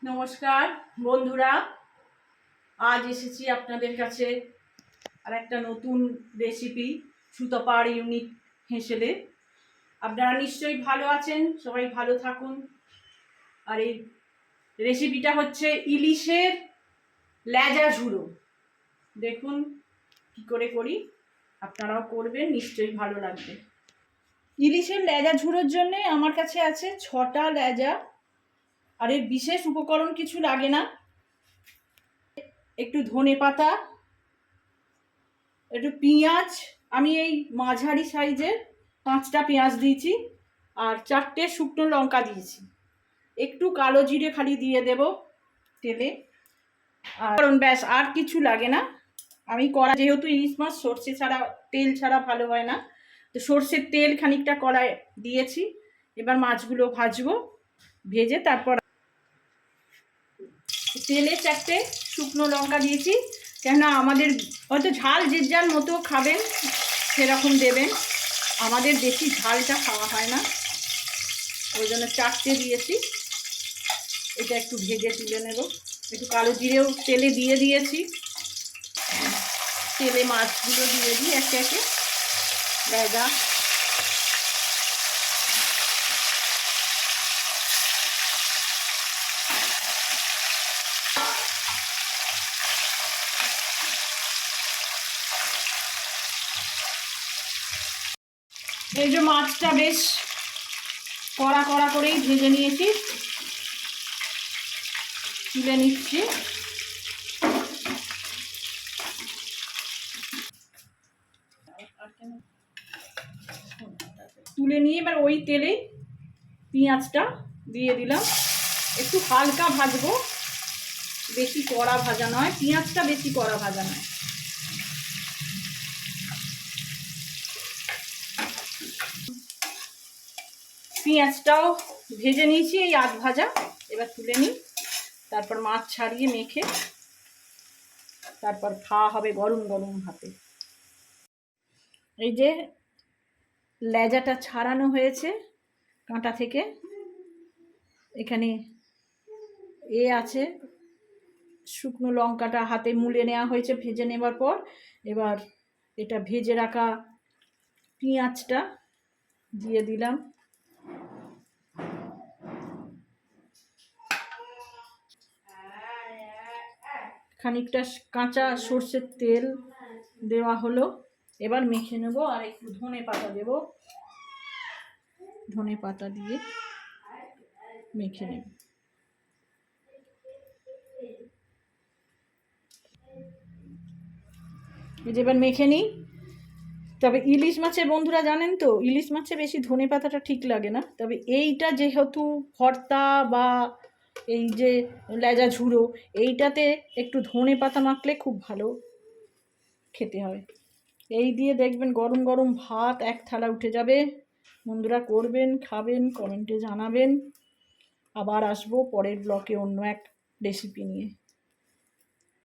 নমস্কার বন্ধুরা, আজ এসেছি আপনাদের কাছে আর একটা নতুন রেসিপি সুতপার ইউনিক হেঁসেলে। আপনারা নিশ্চয়ই ভালো আছেন, সবাই ভালো থাকুন। আর এই রেসিপিটা হচ্ছে ইলিশের লেজা ঝুড়ো। দেখুন কি করে করি, আপনারাও করবেন, নিশ্চয়ই ভালো লাগবে। ইলিশের লেজা ঝুড়োর জন্যে আমার কাছে আছে 6টা লেজা। আর এর বিশেষ উপকরণ কিছু লাগে না, একটু ধনে পাতা, একটু পেঁয়াজ, আমি এই মাঝারি সাইজের 5টা পেঁয়াজ দিয়েছি, আর 4টে শুকনো লঙ্কা দিয়েছি। একটু কালো জিরে খালি দিয়ে দেব তেলে। আর ব্যাস, আর কিছু লাগে না। আমি কড়া, যেহেতু ইলিশ মাছ সর্ষে ছাড়া, তেল ছাড়া ভালো হয় না, তো সর্ষের তেল খানিকটা কড়ায় দিয়েছি। এবার মাছগুলো ভাজবো, ভেজে তারপর তেলে 4টে শুকনো লঙ্কা দিয়েছি। কেননা আমাদের হয়তো ঝাল যে যার মতো খাবেন সেরকম দেবেন, আমাদের বেশি ঝালটা খাওয়া হয় না, ওই জন্য 4টে দিয়েছি। এটা একটু ভেজে তুলে নেব। একটু কালো জিরেও তেলে দিয়ে দিয়েছি। তেলে মাছগুলো দিয়ে দিই একে একে। লেজা, এই যে মাছটা বেশ কড়া কড়া করেই ভেজে নিয়েছি, তুলে নিচ্ছি। তুলে নিয়ে এবার ওই তেলেই পেঁয়াজটা দিয়ে দিলাম। একটু হালকা ভাজবো, বেশি কড়া ভাজা নয়, পেঁয়াজটা বেশি কড়া ভাজা নয়। পেঁয়াজটাও ভেজে নিয়েছি, এই আধ ভাজা। এবার তুলে নিই, তারপর মাছ ছাড়িয়ে মেখে তারপর খাওয়া হবে গরম গরম ভাতে। এই যে লেজাটা ছাড়ানো হয়েছে কাঁটা থেকে, এখানে আছে শুকনো লঙ্কাটা হাতে মুলে নেওয়া হয়েছে ভেজে নেবার পর। এবার এটা ভেজে রাখা পেঁয়াজটা দিয়ে দিলাম। খানিকটা কাঁচা সর্ষের তেল দেওয়া হলো। এবার মেখে নেব, আর একটু ধনে পাতা দেব। ধনে পাতা দিয়ে মেখে নেব। এই যে এবার মেখে নিই। তবে ইলিশ মাছে বন্ধুরা জানেন তো, ইলিশ মাছে বেশি ধনে পাতাটা ঠিক লাগে না। তবে এইটা যেহেতু ভর্তা বা এই যে লেজা ঝুড়ো, এইটাতে একটু ধনে পাতা মাখলে খুব ভালো খেতে হয়। এই দিয়ে দেখবেন গরম গরম ভাত এক থালা উঠে যাবে। বন্ধুরা করবেন, খাবেন, কমেন্টে জানাবেন। আবার আসবো পরের ব্লকে অন্য এক রেসিপি নিয়ে।